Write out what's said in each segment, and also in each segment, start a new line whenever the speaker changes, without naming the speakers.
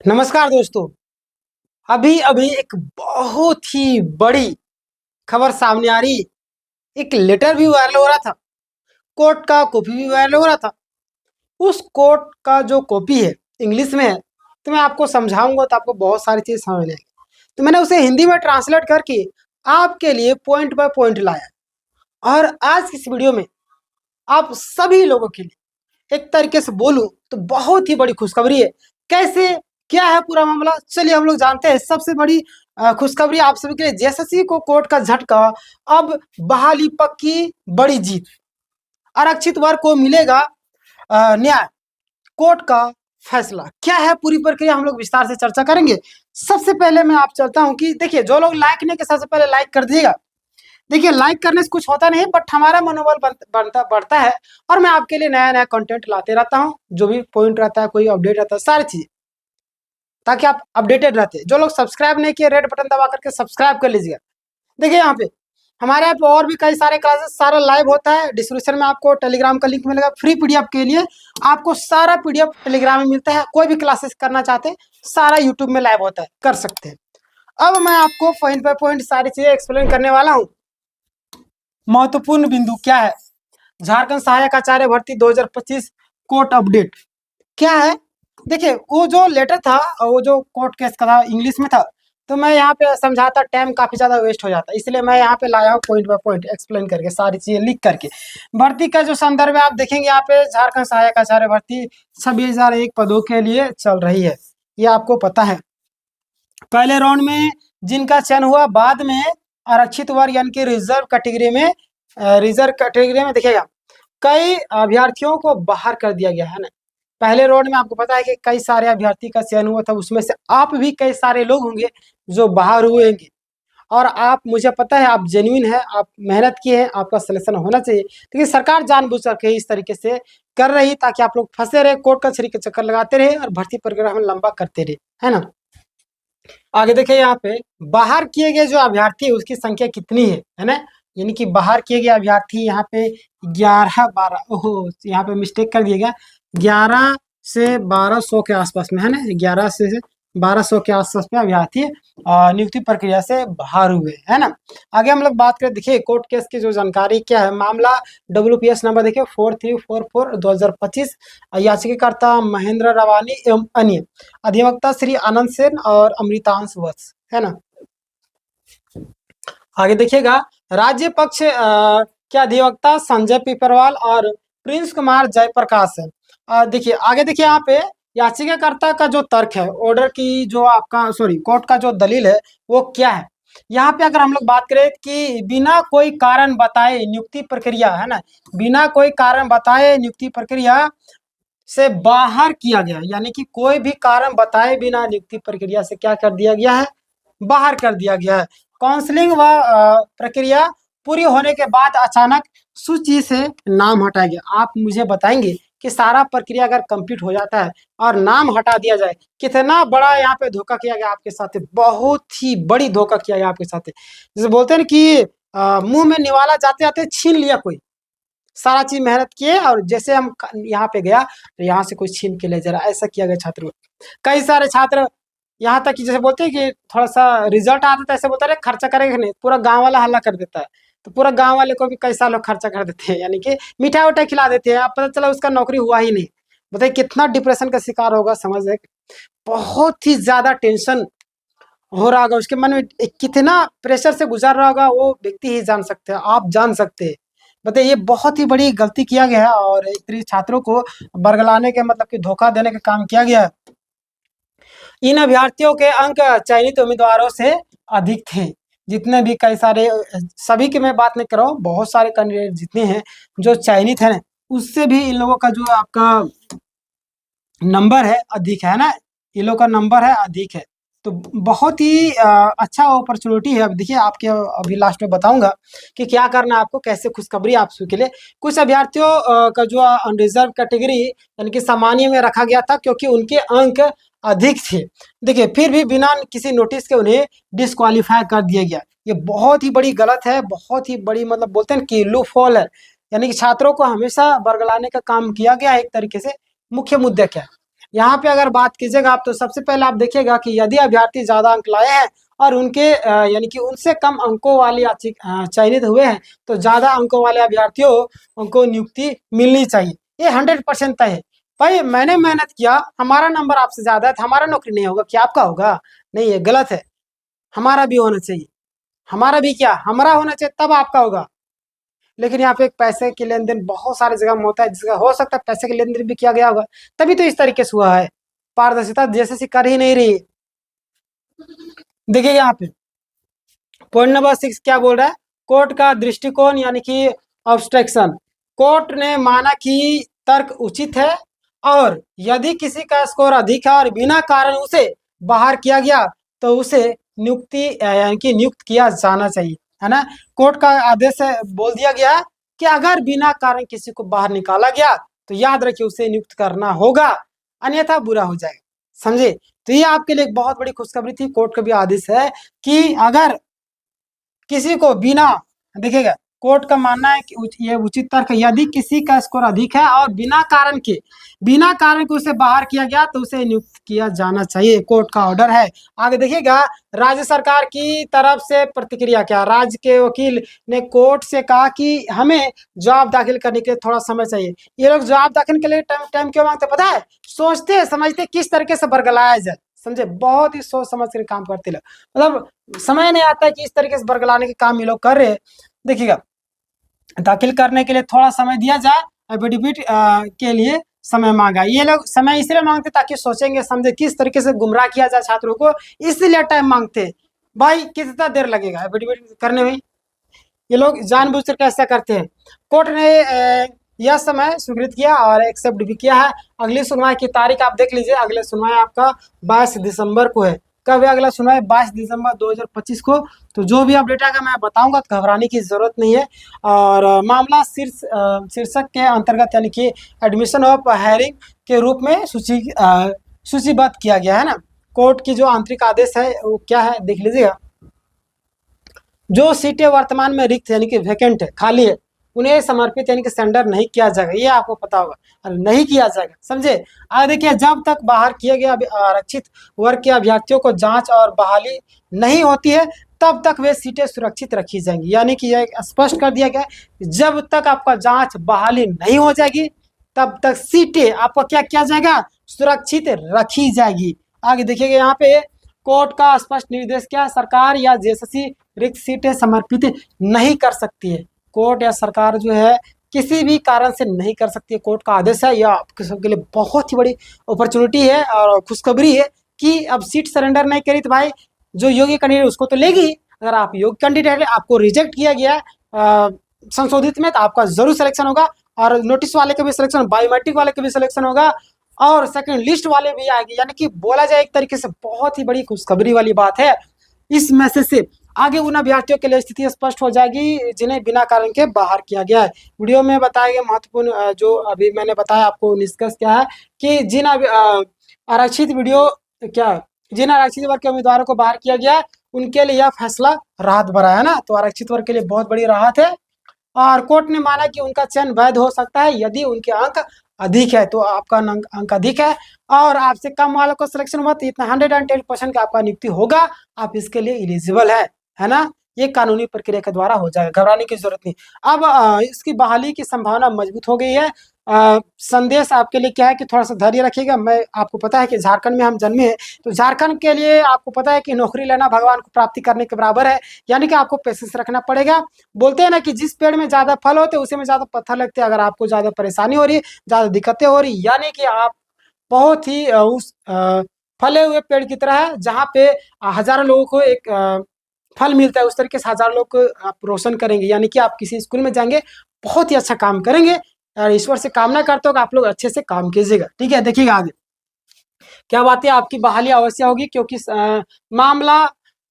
नमस्कार दोस्तों। अभी अभी एक बहुत ही बड़ी खबर सामने आ रही। एक लेटर भी वायरल हो रहा था, कोर्ट का कॉपी भी वायरल हो रहा था। उस कोर्ट का जो कॉपी है इंग्लिश में है, तो मैं आपको समझाऊंगा तो आपको बहुत सारी चीज़ समझ में आएगी। तो मैंने उसे हिंदी में ट्रांसलेट करके आपके लिए पॉइंट बाय पॉइंट लाया। और आज की इस वीडियो में आप सभी लोगों के लिए एक तरीके से बोलूं तो बहुत ही बड़ी खुशखबरी है। कैसे, क्या है पूरा मामला, चलिए हम लोग जानते हैं। सबसे बड़ी खुशखबरी आप सभी के लिए, जेएसएससी को कोर्ट का झटका, अब बहाली पक्की, बड़ी जीत। आरक्षित वर्ग को मिलेगा न्याय, कोर्ट का फैसला। क्या है पूरी प्रक्रिया, हम लोग विस्तार से चर्चा करेंगे। सबसे पहले मैं आप चलता हूं कि देखिए, जो लोग लाइक नहीं के, सबसे पहले लाइक कर दीजिएगा। देखिए, लाइक करने से कुछ होता नहीं, बट हमारा मनोबल बढ़ता है। और मैं आपके लिए नया नया कंटेंट लाते रहता हूँ, जो भी पॉइंट रहता है, कोई अपडेट रहता है, सारी चीजें, ताकि आप अपडेटेड रहते हैं। जो लोग सब्सक्राइब नहीं किए, रेड बटन दबा करके सब्सक्राइब कर लीजिएगा। देखिए, यहाँ पे हमारे यहाँ पे और भी कई सारे क्लासेस सारा लाइव होता है। डिस्क्रिप्शन में आपको टेलीग्राम का लिंक मिलेगा, फ्री पीडीएफ के लिए। आपको सारा पीडीएफ टेलीग्राम में मिलता है। कोई भी क्लासेस करना चाहते हैं, सारा यूट्यूब में लाइव होता है, कर सकते हैं। अब मैं आपको पॉइंट बाय पॉइंट सारी चीजें एक्सप्लेन करने वाला हूँ। महत्वपूर्ण बिंदु क्या है, झारखंड सहायक आचार्य भर्ती 2025 कोर्ट अपडेट क्या है। देखिए, वो जो लेटर था, वो जो कोर्ट केस का था, इंग्लिश में था, तो मैं यहाँ पे समझाता, टाइम काफी ज्यादा वेस्ट हो जाता, इसलिए मैं यहाँ पे लाया हूँ पॉइंट बाय पॉइंट एक्सप्लेन करके, सारी चीजें लिख करके। भर्ती का जो संदर्भ है आप देखेंगे, यहाँ पे झारखंड सहायक आचार्य भर्ती 26,001 पदों के लिए चल रही है, ये आपको पता है। पहले राउंड में जिनका चयन हुआ, बाद में आरक्षित वर्ग यानी कि रिजर्व कैटेगरी में देखिएगा, कई अभ्यर्थियों को बाहर कर दिया गया है ना। पहले राउंड में आपको पता है कि कई सारे अभ्यर्थी का चयन हुआ था, उसमें से आप भी कई सारे लोग होंगे जो बाहर हुए होंगे। और आप, मुझे पता है आप जेन्युइन है, आप मेहनत किए हैं, आपका सिलेक्शन होना चाहिए। लेकिन सरकार जानबूझ करके इस तरीके से कर रही, ताकि आप लोग फंसे रहे, कोर्ट कचहरी के चक्कर लगाते रहे और भर्ती प्रक्रिया में लंबा करते रहे, है ना। आगे देखिए, यहाँ पे बाहर किए गए जो अभ्यर्थी है, उसकी संख्या कितनी है ना। यानी कि बाहर किए गए अभ्यर्थी यहाँ पे 11-12, ओहो यहाँ पे मिस्टेक कर दिया गया, 11 से 1200 के आसपास में है ना, 11 से 1200 के आसपास में अभ्यर्थी नियुक्ति प्रक्रिया से बाहर हुए, है ना। आगे हम लोग बात करें, देखिए कोर्ट केस की जो जानकारी क्या है, मामला WPS नंबर देखिए 4344/2025, याचिकाकर्ता महेंद्र रवानी एवं अन्य, अधिवक्ता श्री आनंद सेन और अमृतांश वत्स, है ना। आगे देखिएगा, राज्य पक्ष के अधिवक्ता संजय पिपरवाल और प्रिंस कुमार जयप्रकाश है। देखिए आगे, देखिए यहाँ पे याचिकाकर्ता का जो तर्क है, ऑर्डर की जो आपका कोर्ट का जो दलील है, वो क्या है। यहाँ पे अगर हम लोग बात करें कि बिना कोई कारण बताए नियुक्ति प्रक्रिया, है ना, बिना कोई कारण बताए नियुक्ति प्रक्रिया से बाहर किया गया, यानी कि कोई भी कारण बताए बिना नियुक्ति प्रक्रिया से क्या कर दिया गया है, बाहर कर दिया गया है। काउंसलिंग व प्रक्रिया पूरी होने के बाद अचानक सूची से नाम हटाया गया। आप मुझे बताएंगे कि सारा प्रक्रिया अगर कंप्लीट हो जाता है और नाम हटा दिया जाए, कितना बड़ा यहाँ पे धोखा किया गया आपके साथ, बहुत ही बड़ी धोखा किया गया आपके साथ। जैसे बोलते हैं कि मुंह में निवाला जाते जाते छीन लिया कोई, सारा चीज मेहनत किए और जैसे हम यहाँ पे गया तो यहाँ से कोई छीन के ले जा रहा, ऐसा किया गया छात्रों। कई सारे छात्र यहाँ तक कि जैसे बोलते हैं कि थोड़ा सा रिजल्ट आता था, ऐसे बोलता है खर्चा करेगा नहीं, पूरा गांव वाला हल्ला कर देता है, तो पूरा गांव वाले को भी कई सारे लोग खर्चा कर देते हैं, यानी कि मिठाई उठाई खिला देते हैं। अब पता चला उसका नौकरी हुआ ही नहीं, बताइए कितना डिप्रेशन का शिकार होगा, समझ रहे, बहुत ही ज्यादा टेंशन हो रहा होगा उसके मन में, कितना प्रेशर से गुजर रहा होगा, वो व्यक्ति ही जान सकते हैं, आप जान सकते हैं। बताइए, ये बहुत ही बड़ी गलती किया गया है और एक तरीके छात्रों को बरगलाने के, मतलब कि धोखा देने का काम किया गया है। इन अभ्यर्थियों के अंक चयनित उम्मीदवारों से अधिक थे, जितने भी कई सारे, सभी की मैं बात नहीं कर रहा हूँ, बहुत सारे कैंडिडेट जितने हैं जो चयनित है ना, उससे भी इन लोगों का जो आपका नंबर है अधिक है ना, इन लोगों का नंबर है अधिक है। तो बहुत ही अच्छा अपॉर्चुनिटी है। अब देखिए, आपके अभी लास्ट में बताऊंगा कि क्या करना है आपको, कैसे खुशखबरी आप सबके लिए। कुछ अभ्यर्थियों का जो अनरिजर्व कैटेगरी यानी कि सामान्य में रखा गया था, क्योंकि उनके अंक अधिक थे। देखिए, फिर भी बिना किसी नोटिस के उन्हें डिस्क्वालीफाई कर दिया गया। ये बहुत ही बड़ी गलत है, बहुत ही बड़ी, मतलब बोलते हैं कि लूप होल है, यानी कि छात्रों को हमेशा बरगलाने का काम किया गया है एक तरीके से। मुख्य मुद्दा क्या है, यहाँ पे अगर बात कीजिएगा आप, तो सबसे पहले आप देखिएगा कि यदि अभ्यर्थी ज्यादा अंक लाए हैं और उनके यानी कि उनसे कम अंकों वाले चयनित हुए हैं, तो ज्यादा अंकों वाले अभ्यर्थियों को नियुक्ति मिलनी चाहिए। ये 100% तय है। भाई मैंने मेहनत किया, हमारा नंबर आपसे ज्यादा है तो हमारा नौकरी नहीं होगा, क्या आपका होगा? नहीं, ये गलत है। हमारा भी होना चाहिए, हमारा भी क्या, हमारा होना चाहिए तब आपका होगा। लेकिन यहाँ पे एक पैसे के लेन देन बहुत सारी जगह में होता है, जिसका हो सकता है पैसे के लेन देन भी किया गया होगा, तभी तो इस तरीके से हुआ है। पारदर्शिता जैसे कर ही नहीं रही है। देखिए यहाँ पे पॉइंट नंबर 6 क्या बोल रहा है, कोर्ट का दृष्टिकोण यानी कि ऑब्स्ट्रक्शन। कोर्ट ने माना कि तर्क उचित है और यदि किसी का स्कोर अधिक है और बिना कारण उसे बाहर किया गया तो उसे नियुक्ति यानी कि नियुक्त किया जाना चाहिए, है ना। कोर्ट का आदेश है, बोल दिया गया कि अगर बिना कारण किसी को बाहर निकाला गया तो याद रखिए उसे नियुक्त करना होगा, अन्यथा बुरा हो जाएगा, समझे। तो ये आपके लिए एक बहुत बड़ी खुशखबरी थी। कोर्ट का भी आदेश है कि अगर किसी को बिना, देखिएगा कोर्ट का मानना है कि ये उचित तर्क है, यदि किसी का स्कोर अधिक है और बिना कारण के उसे बाहर किया गया तो उसे नियुक्त किया जाना चाहिए, कोर्ट का ऑर्डर है। आगे देखिएगा राज्य सरकार की तरफ से प्रतिक्रिया क्या। राज्य के वकील ने कोर्ट से कहा कि हमें जवाब दाखिल करने के लिए थोड़ा समय चाहिए। ये लोग जवाब दाखिल के लिए टाइम क्यों मांगते पता है? सोचते समझते किस तरीके से बरगलाया जाए, समझे, बहुत ही सोच समझ कर काम करते लोग, मतलब समय नहीं आता है कि इस तरीके से बरगलाने के काम ये लोग कर रहे हैं। देखिएगा दाखिल करने के लिए थोड़ा समय दिया जाए, एफिडेविट के लिए समय मांगा। ये लोग समय इसलिए मांगते ताकि सोचेंगे समझे किस तरीके से गुमराह किया जाए छात्रों को, इसलिए टाइम मांगते। भाई कितना देर लगेगा एफिडेविट करने में? ये लोग जानबूझकर कैसा करते हैं। कोर्ट ने यह समय स्वीकृत किया और एक्सेप्ट भी किया है। अगली सुनवाई की तारीख आप देख लीजिए, अगले सुनवाई आपका 22 दिसंबर को है। कब है अगला सुनवाई? 22 दिसंबर 2025 को। तो जो भी अपडेट आएगा मैं बताऊंगा, तो घबराने की जरूरत नहीं है। और मामला शीर्षक के अंतर्गत यानी कि एडमिशन ऑफ हायरिंग के रूप में सूचीबद्ध किया गया है ना। कोर्ट की जो आंतरिक आदेश है वो क्या है देख लीजिएगा। जो सीटें वर्तमान में रिक्त यानी कि वैकेंट है, खाली है, उन्हें समर्पित यानी कि सेंडर नहीं किया जाएगा, ये आपको पता होगा, और नहीं किया जाएगा, समझे। आगे देखिए, जब तक बाहर किए गए आरक्षित वर्ग के अभ्यर्थियों को जांच और बहाली नहीं होती है तब तक वे सीटें सुरक्षित रखी जाएंगी। यानी कि यह स्पष्ट कर दिया गया, जब तक आपका जांच बहाली नहीं हो जाएगी तब तक सीटें आपको क्या किया जाएगा? सुरक्षित रखी जाएगी। आगे देखिएगा यहाँ पे कोर्ट का स्पष्ट निर्देश क्या है, सरकार या जेएसएससी रिक्त सीटें समर्पित नहीं कर सकती है। कोर्ट या सरकार जो है किसी भी कारण से नहीं कर सकती है, कोर्ट का आदेश है। यह आपके सबके लिए बहुत ही बड़ी अपॉर्चुनिटी है और खुशखबरी है कि अब सीट सरेंडर नहीं करी तो भाई जो योग्य कैंडिडेट उसको तो लेगी। अगर आप योग्य कैंडिडेट है, आपको रिजेक्ट किया गया संशोधित में, तो आपका जरूर सिलेक्शन होगा, और नोटिस वाले का भी सिलेक्शन, बायोमेट्रिक वाले का भी सिलेक्शन होगा, और सेकंड लिस्ट वाले भी आएंगे। यानी कि बोला जाए एक तरीके से बहुत ही बड़ी खुशखबरी वाली बात है। इस मैसेज से आगे उन अभ्यर्थियों के लिए स्थिति स्पष्ट हो जाएगी जिन्हें बिना कारण के बाहर किया गया है। वीडियो में बताया गया महत्वपूर्ण जो अभी मैंने बताया आपको निष्कर्ष क्या है कि जिन आरक्षित वर्ग के उम्मीदवारों को बाहर किया गया है उनके लिए यह फैसला राहत भरा है ना। तो आरक्षित वर्ग के लिए बहुत बड़ी राहत है, और कोर्ट ने माना कि उनका चयन वैध हो सकता है यदि उनके अंक अधिक है। तो आपका अंक अधिक है और आपसे कम वालों को सिलेक्शन हुआ तो इतना 110% का आपका नियुक्ति होगा, आप इसके लिए एलिजिबल है ना। ये कानूनी प्रक्रिया के द्वारा हो जाएगा, घबराने की जरूरत नहीं। अब इसकी बहाली की संभावना मजबूत हो गई है। संदेश आपके लिए क्या है कि थोड़ा सा धैर्य रखिएगा। मैं आपको पता है कि झारखंड में हम जन्मे हैं, तो झारखंड के लिए आपको पता है कि नौकरी लेना भगवान को प्राप्ति करने के बराबर है, यानी कि आपको पेशेंस रखना पड़ेगा। बोलते हैं ना कि जिस पेड़ में ज्यादा फल होते हैं उसी में ज्यादा पत्थर लगते हैं। अगर आपको ज्यादा परेशानी हो रही है, ज्यादा दिक्कतें हो रही, यानी कि आप बहुत ही उस फले हुए पेड़ की तरह है जहाँ पे हजारों लोगों को एक फल मिलता है, उस तरीके से हजारों लोग को आप रोशन करेंगे। यानी कि आप किसी स्कूल में जाएंगे, बहुत ही अच्छा काम करेंगे, और ईश्वर से कामना करते हो कि आप लोग अच्छे से काम कीजिएगा, ठीक है। देखिएगा आगे क्या बात है, आपकी बहाली अवश्य होगी क्योंकि मामला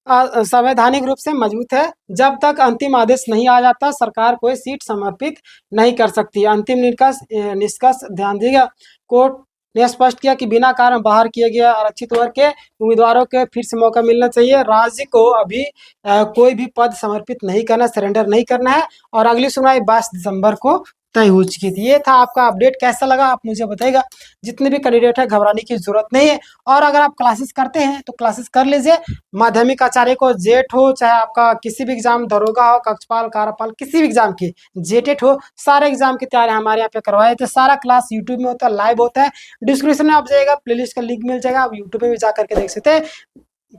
संवैधानिक रूप से मजबूत है। जब तक अंतिम आदेश नहीं आ जाता सरकार कोई सीट समर्पित नहीं कर सकती। अंतिम निष्कर्ष ध्यान दीजिएगा, कोर्ट ने स्पष्ट किया कि बिना कारण बाहर किए गए आरक्षित वर्ग के उम्मीदवारों के फिर से मौका मिलना चाहिए। राज्य को अभी कोई भी पद समर्पित नहीं करना, सरेंडर नहीं करना है, और अगली सुनवाई 22 दिसंबर को तय हो चुकी थी। ये था आपका अपडेट, कैसा लगा आप मुझे बताइएगा। जितने भी कैंडिडेट है घबराने की जरूरत नहीं है, और अगर आप क्लासेस करते हैं तो क्लासेस कर लीजिए। माध्यमिक आचार्य को जेट हो, चाहे आपका किसी भी एग्जाम, दरोगा हो, कक्षपाल, कार्यपाल, किसी भी एग्जाम की जेटेट हो, सारे एग्जाम की तैयारी हमारे यहाँ पे करवाए थे। सारा क्लास यूट्यूब में होता है, लाइव होता है। डिस्क्रिप्शन में आप जाइएगा, प्लेलिस्ट का लिंक मिल जाएगा, आप यूट्यूब में भी जा करके देख सकते हैं।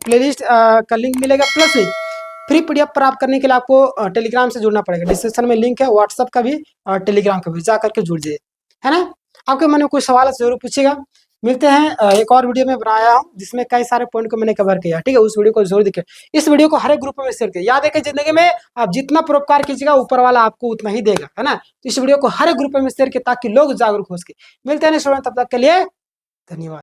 प्लेलिस्ट का लिंक मिलेगा, प्लस में फ्री पीडीएफ प्राप्त करने के लिए आपको टेलीग्राम से जुड़ना पड़ेगा। डिस्क्रिप्शन में लिंक है व्हाट्सएप का भी और टेलीग्राम का भी, जा करके जुड़ जाइए, है ना। आपके मन में कोई सवाल है जरूर पूछिएगा। मिलते हैं एक और वीडियो में बनाया हूँ जिसमें कई सारे पॉइंट को मैंने कवर किया, ठीक है। उस वीडियो को जरूर देखिए। इस वीडियो को हर एक ग्रुप में शेयर करिए। याद है कि जिंदगी में आप जितना परोपकार कीजिएगा ऊपर वाला आपको उतना ही देगा, है ना। तो इस वीडियो को हर एक ग्रुप में शेयर किया ताकि लोग जागरूक हो सके। मिलते हैं नेक्स्ट वीडियो में, तब तक के लिए धन्यवाद।